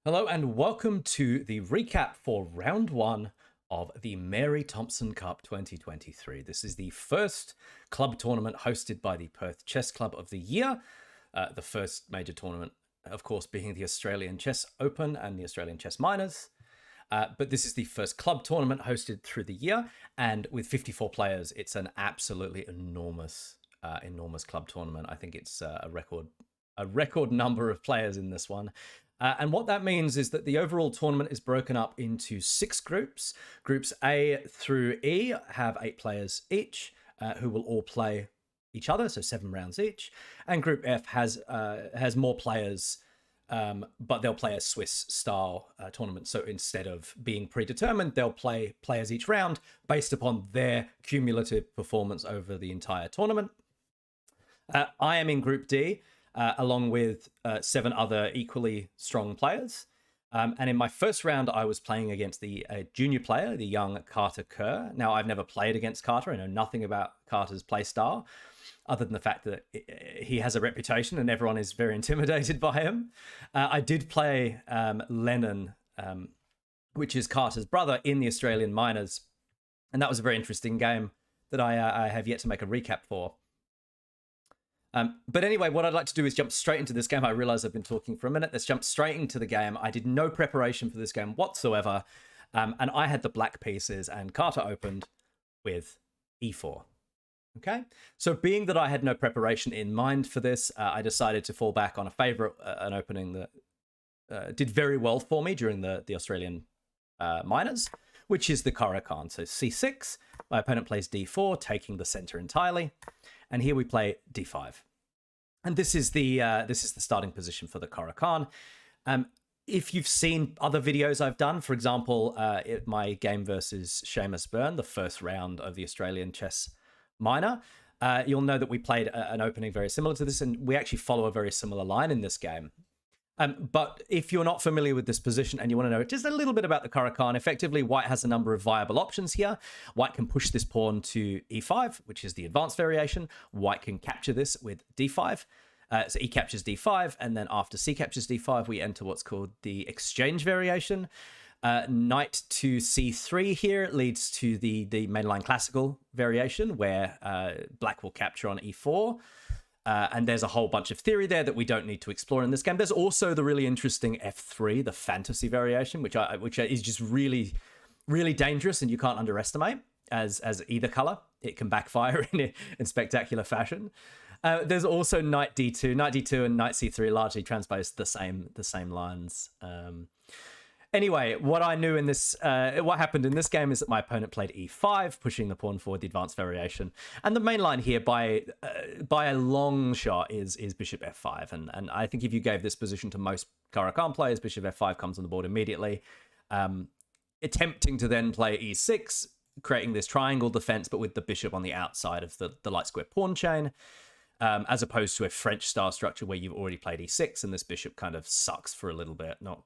Hello and welcome to the recap for round one of the Mary Thomson Cup 2023. This is the first club tournament hosted by the Perth Chess Club of the year. The first major tournament, of course, being the Australian Chess Open and the Australian Chess Minors. But this is the first club tournament hosted through the year. And with 54 players, it's an absolutely enormous club tournament. I think it's a record number of players in this one. And what that means is that the overall tournament is broken up into 6 groups. Groups A through E have 8 players each, who will all play each other, so 7 rounds each. And Group F has more players, but they'll play a Swiss-style tournament. So instead of being predetermined, they'll play players each round based upon their cumulative performance over the entire tournament. I am in Group D, along with 7 other equally strong players. And in my first round, I was playing against the junior player, the young Kerr. Now, I've never played against Carter. I know nothing about Carter's play style, other than the fact that he has a reputation and everyone is very intimidated by him. I did play Lennon, which is Carter's brother, in the Australian Minors. And that was a very interesting game that I have yet to make a recap for. But anyway, what I'd like to do is jump straight into this game. I realize I've been talking for a minute. Let's jump straight into the game. I did no preparation for this game whatsoever. And I had the black pieces and Carter opened with e4. Okay, so being that I had no preparation in mind for this, I decided to fall back on a favorite, an opening that did very well for me during the Australian Minors, which is the Caro-Kann. So c6, my opponent plays d4, taking the center entirely. And here we play d5. And this is the starting position for the Caro-Kann. If you've seen other videos I've done, for example, my game versus Seamus Byrne, the first round of the Australian Chess Minor, you'll know that we played an opening very similar to this, and we actually follow a very similar line in this game. But if you're not familiar with this position and you want to know just a little bit about the Caro-Kann, effectively, white has a number of viable options here. White can push this pawn to e5, which is the advanced variation. White can capture this with d5. So e captures d5, and then after c captures d5, we enter what's called the exchange variation. Knight to c3 here leads to the mainline classical variation, where black will capture on e4. And there's a whole bunch of theory there that we don't need to explore in this game. There's also the really interesting f3, the fantasy variation, which is just really, really dangerous and you can't underestimate as either color. It can backfire in spectacular fashion. There's also knight d2. Knight d2 and knight c3 largely transpose the same lines. Anyway, what I knew in this, what happened in this game is that my opponent played e5, pushing the pawn forward, the advanced variation. And the main line here, by a long shot, is bishop f5. And I think if you gave this position to most Caro-Kann players, bishop f5 comes on the board immediately. Attempting to then play e6, creating this triangle defense, but with the bishop on the outside of the light square pawn chain, as opposed to a French-style structure where you've already played e6, and this bishop kind of sucks for a little bit. No.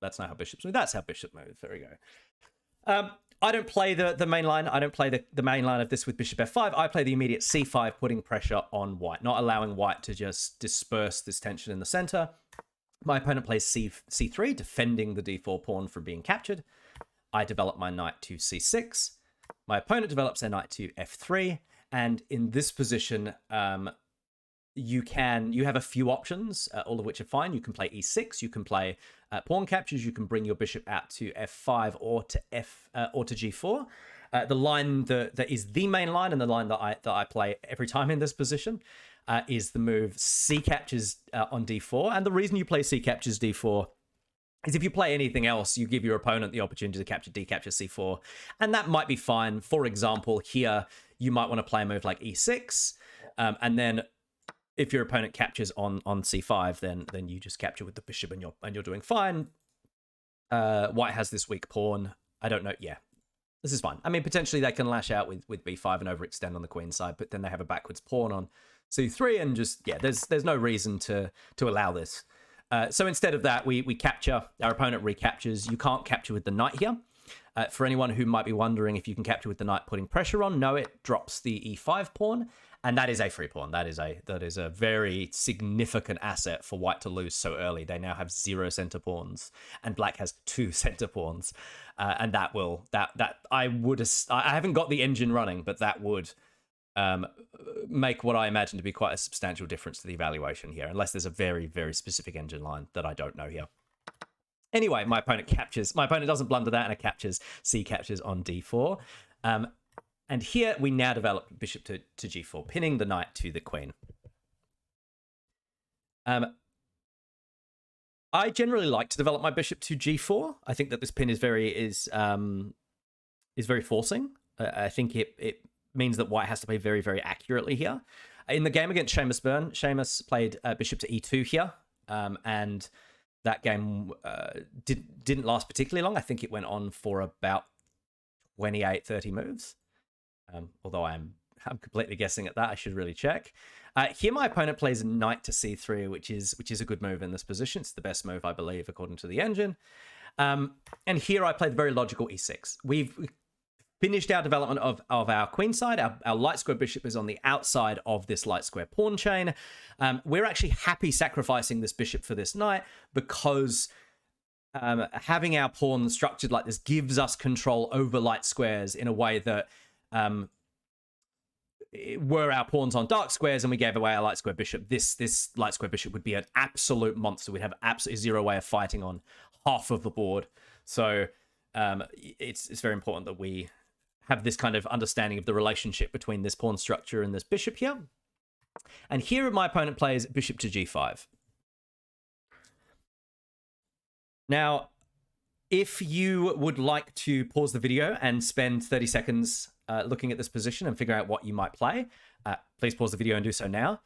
That's not how bishops move. That's how bishop moves. There we go. I don't play the main line. I don't play the main line of this with bishop f5. I play the immediate c5, putting pressure on white, not allowing white to just disperse this tension in the center. My opponent plays c3, defending the d4 pawn from being captured. I develop my knight to c6. My opponent develops their knight to f3. And in this position, you have a few options, all of which are fine. You can play e6, you can play pawn captures, you can bring your bishop out to f5 or to g4. The line that is the main line, and the line that I play every time in this position, is the move c captures on d4. And the reason you play c captures d4 is if you play anything else, you give your opponent the opportunity to capture d capture c4, and that might be fine. For example, here you might want to play a move like e6, and then if your opponent captures on c5, then you just capture with the bishop and you're doing fine. White has this weak pawn. I don't know. Yeah, this is fine. I mean, potentially they can lash out with b5 and overextend on the queen side, but then they have a backwards pawn on c3, and just there's no reason to allow this. So instead of that, we capture. Our opponent recaptures. You can't capture with the knight here. For anyone who might be wondering if you can capture with the knight putting pressure on, no, it drops the e5 pawn, And that is a free pawn. That is a very significant asset for white to lose so early. They now have 0 center pawns, and black has 2 center pawns, and that I haven't got the engine running, but that would make what I imagine to be quite a substantial difference to the evaluation here, unless there's a very, very specific engine line that I don't know here. Anyway, my opponent doesn't blunder that, and it captures. C captures on d4. And here we now develop bishop to g4, pinning the knight to the queen. I generally like to develop my bishop to g4. I think that this pin is very forcing. I think it means that white has to play very, very accurately here. In the game against Seamus Byrne, Seamus played bishop to e2 here, and that game didn't last particularly long. I think it went on for about 28, 30 moves. Although I'm completely guessing at that. I should really check. Here my opponent plays knight to c3, which is a good move in this position. It's the best move, I believe, according to the engine. And here I played very logical e6. We've finished our development of our queen side. Our light square bishop is on the outside of this light square pawn chain. We're actually happy sacrificing this bishop for this knight because having our pawn structured like this gives us control over light squares in a way that were our pawns on dark squares and we gave away our light square bishop, this light square bishop would be an absolute monster. We'd have absolutely 0 way of fighting on half of the board. So it's very important that we have this kind of understanding of the relationship between this pawn structure and this bishop here. And here my opponent plays bishop to g5. Now, if you would like to pause the video and spend 30 seconds looking at this position and figure out what you might play, please pause the video and do so now.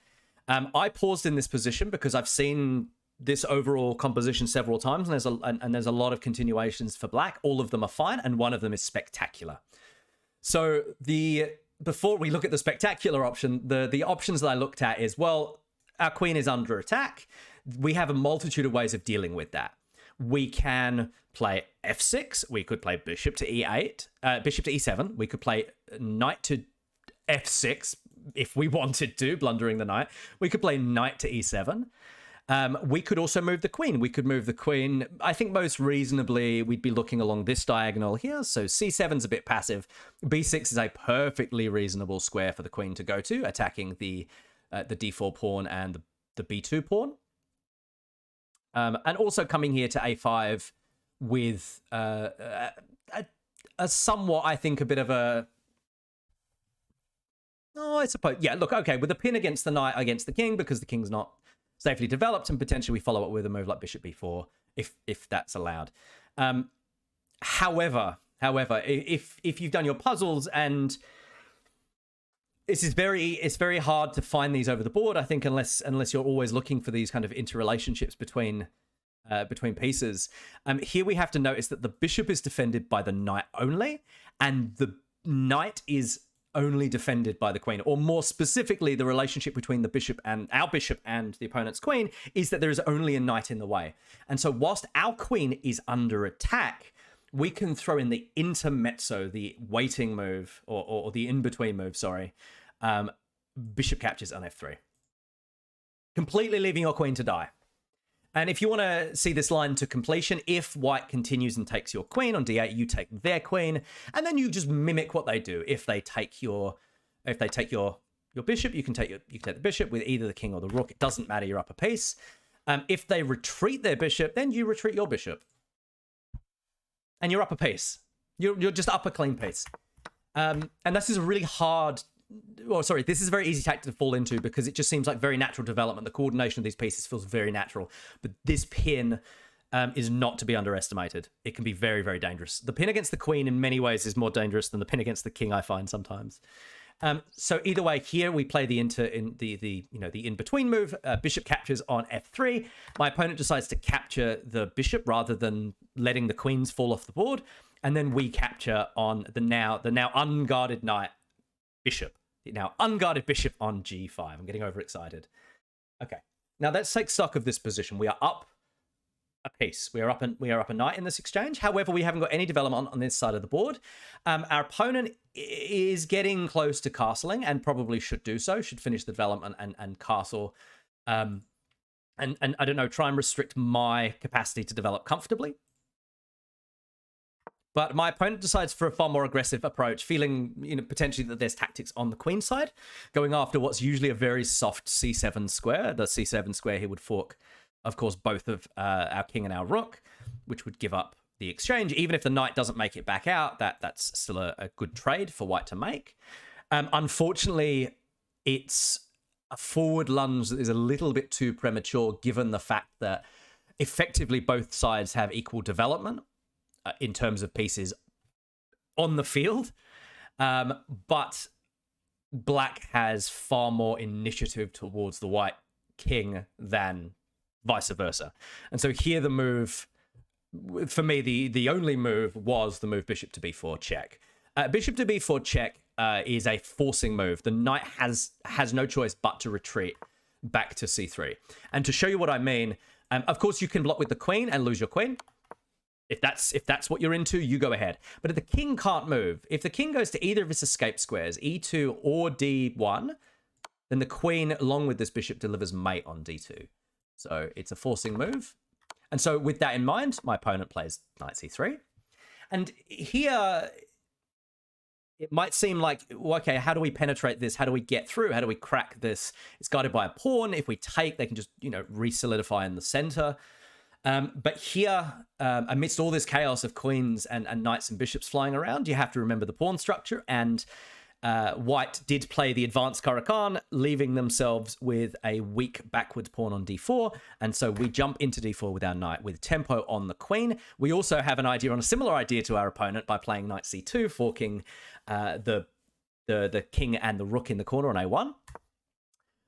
I paused in this position because I've seen this overall composition several times, and there's a lot of continuations for black. All of them are fine, and one of them is spectacular. So before we look at the spectacular option, the options that I looked at is, well, our queen is under attack. We have a multitude of ways of dealing with that. We can play f6. We could play bishop to e8, bishop to e7. We could play knight to f6 if we wanted to, blundering the knight. We could play knight to e7. We could also move the queen. We could move the queen. I think most reasonably we'd be looking along this diagonal here. So c7's a bit passive. b6 is a perfectly reasonable square for the queen to go to, attacking the d4 pawn and the b2 pawn. And also coming here to a5 with a somewhat, I think, a bit of a... Oh, I suppose... Yeah, look, okay, with a pin against the knight against the king, because the king's not safely developed, and potentially we follow up with a move like bishop b4, if that's allowed. However, if you've done your puzzles, and it's very hard to find these over the board, I think, unless you're always looking for these kind of interrelationships between pieces. Here we have to notice that the bishop is defended by the knight only, and the knight is only defended by the queen, or more specifically, the relationship between the bishop and our bishop and the opponent's queen is that there is only a knight in the way. And so whilst our queen is under attack, we can throw in the intermezzo, the waiting move, or the in-between move, sorry. Bishop captures on f3. Completely leaving your queen to die. And if you want to see this line to completion, if white continues and takes your queen on d8, you take their queen, and then you just mimic what they do. If they take your bishop, you can take the bishop with either the king or the rook. It doesn't matter, you're up a piece. If they retreat their bishop, then you retreat your bishop. And you're up a piece. You're just up a clean piece. And this is a really hard... this is a very easy tactic to fall into because it just seems like very natural development. The coordination of these pieces feels very natural. But this pin is not to be underestimated. It can be very, very dangerous. The pin against the queen in many ways is more dangerous than the pin against the king, I find sometimes. So either way, here we play the in-between move. Bishop captures on f3. My opponent decides to capture the bishop rather than letting the queens fall off the board. And then we capture on the now unguarded knight bishop. Now unguarded bishop on g5. I'm getting overexcited. Okay. Now let's take stock of this position. We are up a piece. We are up a knight in this exchange. However, we haven't got any development on this side of the board. Our opponent is getting close to castling and probably should do so. Should finish the development and castle. And I don't know, try and restrict my capacity to develop comfortably. But my opponent decides for a far more aggressive approach, feeling potentially that there's tactics on the queen side, going after what's usually a very soft c7 square. The c7 square he would fork, of course, both of our king and our rook, which would give up the exchange. Even if the knight doesn't make it back out, that's still a good trade for white to make. Unfortunately, it's a forward lunge that is a little bit too premature, given the fact that effectively both sides have equal development in terms of pieces on the field. But black has far more initiative towards the white king than vice versa. And so here the move, for me, the only move was the move bishop to b4 check. Bishop to b4 check is a forcing move. The knight has no choice but to retreat back to c3. And to show you what I mean, of course you can block with the queen and lose your queen. If that's what you're into, you go ahead. But if the king can't move, if the king goes to either of his escape squares, e2 or d1, then the queen, along with this bishop, delivers mate on d2. So it's a forcing move. And so with that in mind, my opponent plays knight c3. And here, it might seem like, well, okay, how do we penetrate this? How do we get through? How do we crack this? It's guarded by a pawn. If we take, they can just, re-solidify in the center. But here, amidst all this chaos of queens and knights and bishops flying around, you have to remember the pawn structure. And white did play the advanced Caro-Kann, leaving themselves with a weak backward pawn on d4. And so we jump into d4 with our knight with tempo on the queen. We also have an idea on a similar idea to our opponent by playing knight c2, forking the king and the rook in the corner on a1.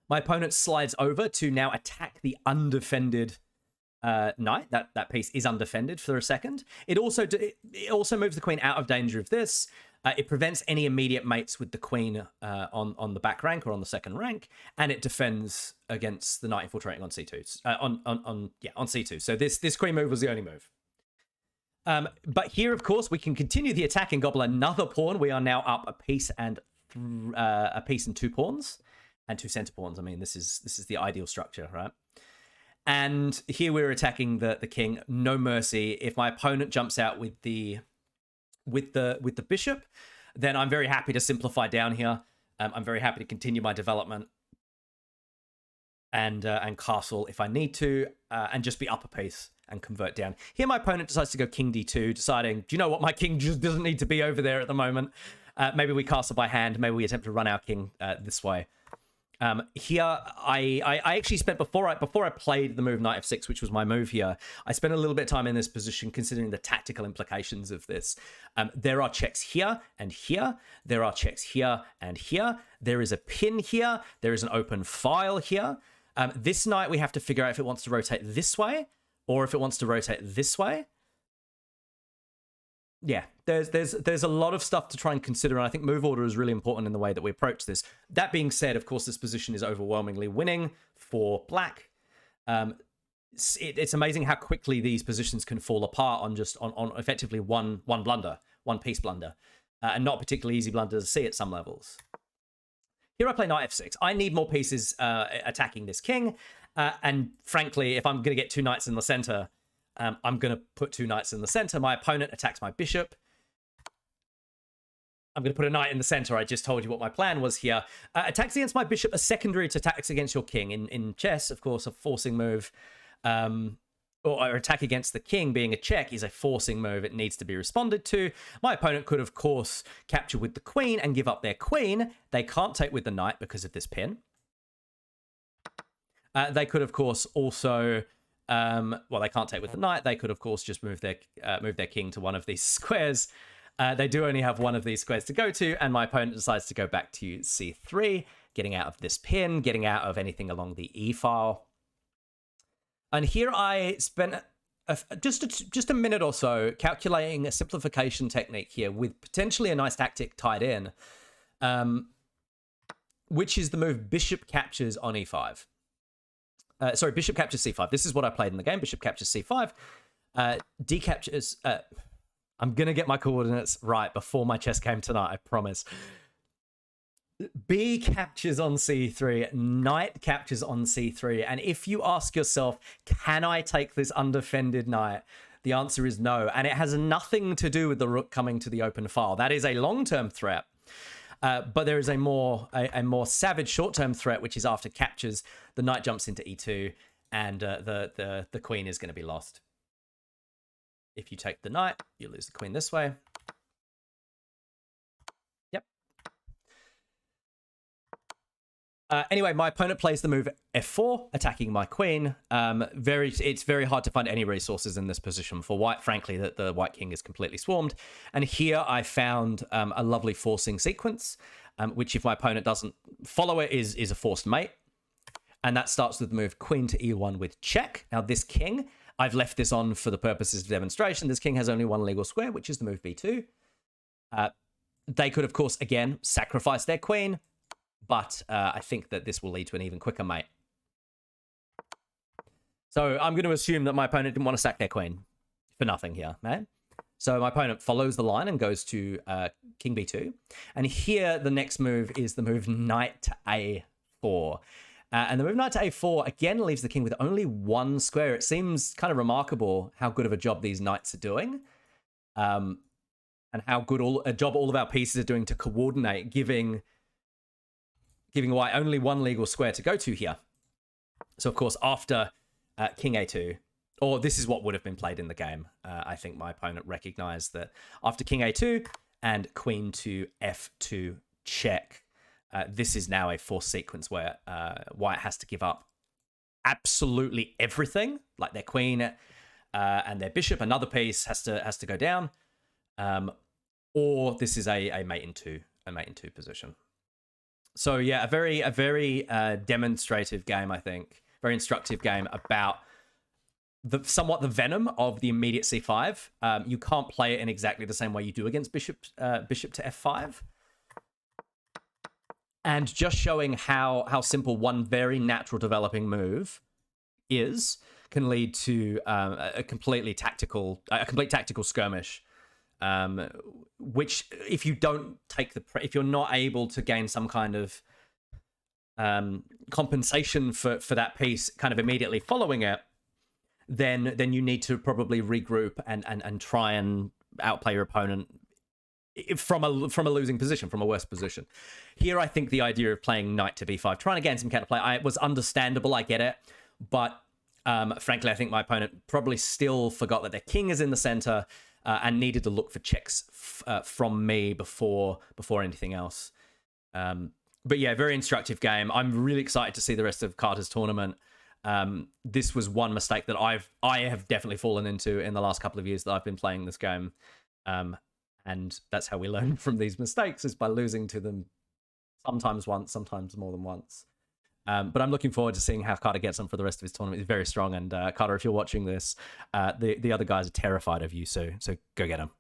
My opponent slides over to now attack the undefended knight. That piece is undefended for a second. It also moves the queen out of danger of this. It prevents any immediate mates with the queen on the back rank or on the second rank, and it defends against the knight infiltrating on c2. On c2. So this queen move was the only move. But here, of course, we can continue the attack and gobble another pawn. We are now up a piece and 2 pawns and 2 center pawns. I mean, this is the ideal structure, right? And here we're attacking the king, no mercy. If my opponent jumps out with the bishop, then I'm very happy to simplify down here. I'm very happy to continue my development and castle if I need to, and just be up a piece and convert down. Here my opponent decides to go king d2, deciding, do you know what, my king just doesn't need to be over there at the moment. Maybe we castle by hand. Maybe we attempt to run our king this way. Here, I actually spent, before I played the move knight f6, which was my move here, I spent a little bit of time in this position considering the tactical implications of this. There are checks here and here. There are checks here and here. There is a pin here. There is an open file here. This knight, we have to figure out if it wants to rotate this way or if it wants to rotate this way. Yeah, there's a lot of stuff to try and consider, and I think move order is really important in the way that we approach this. That being said, of course, this position is overwhelmingly winning for black. It's amazing how quickly these positions can fall apart on effectively one blunder, one piece blunder, and not particularly easy blunder to see at some levels. Here I play knight f6. I need more pieces attacking this king, and frankly, if I'm going to get 2 knights in the center, I'm going to put 2 knights in the center. My opponent attacks my bishop. I'm going to put a knight in the center. I just told you what my plan was here. Attacks against my bishop are secondary to attacks against your king. In chess, of course, a forcing move, or attack against the king being a check is a forcing move. It needs to be responded to. My opponent could, of course, capture with the queen and give up their queen. They can't take with the knight because of this pin. They could, of course, also... well, they can't take with the knight. They could, of course, just move their king to one of these squares. They do only have one of these squares to go to, and my opponent decides to go back to c3, getting out of this pin, getting out of anything along the e file. And here I spent just a minute or so calculating a simplification technique here with potentially a nice tactic tied in, which is the move bishop captures on e5. sorry, bishop captures c5. This is what I played in the game. Bishop captures c5. D captures. I'm gonna get my coordinates right before my chess game tonight. I promise. B captures on c3, knight captures on c3, and if you ask yourself, can I take this undefended knight? The answer is no, and it has nothing to do with the rook coming to the open file. That is a long-term threat, but there is a more savage short-term threat, which is after captures, the knight jumps into e2, and the queen is going to be lost. If you take the knight, you lose the queen this way. Anyway, my opponent plays the move f4, attacking my queen. It's very hard to find any resources in this position for white. Frankly, that the white king is completely swarmed. And here I found a lovely forcing sequence, which if my opponent doesn't follow it is a forced mate. And that starts with the move queen to e1 with check. Now this king, I've left this on for the purposes of demonstration. This king has only one legal square, which is the move b2. They could, of course, again, sacrifice their queen. But I think that this will lead to an even quicker mate. So I'm going to assume that my opponent didn't want to sack their queen for nothing here, right? So my opponent follows the line and goes to king b2. And here the next move is the move knight to a4. And the move knight to a4 again leaves the king with only one square. It seems kind of remarkable how good of a job these knights are doing. And how good a job all of our pieces are doing to coordinate, giving white only one legal square to go to here. So, of course, after king a2, or this is what would have been played in the game, I think my opponent recognized that after king a2 and queen to f2 check, this is now a forced sequence where white has to give up absolutely everything, like their queen and their bishop. Another piece has to go down, or this is a mate in two position. So yeah, a very demonstrative game, I think. Very instructive game about somewhat the venom of the immediate c5. You can't play it in exactly the same way you do against bishop to f5. And just showing how simple one very natural developing move can lead to a complete tactical skirmish. Which if you don't take if you're not able to gain some kind of compensation for that piece kind of immediately following it, then you need to probably regroup and try and outplay your opponent from a losing position, from a worse position. Here, I think the idea of playing knight to b5, trying to gain some counterplay, was understandable. I get it, but frankly, I think my opponent probably still forgot that their king is in the center. And needed to look for checks from me before anything else. But yeah, very instructive game. I'm really excited to see the rest of Carter's tournament. This was one mistake that I have definitely fallen into in the last couple of years that I've been playing this game. And that's how we learn from these mistakes, is by losing to them sometimes once, sometimes more than once. But I'm looking forward to seeing how Carter gets on for the rest of his tournament. He's very strong. And Carter, if you're watching this, the other guys are terrified of you. So go get him.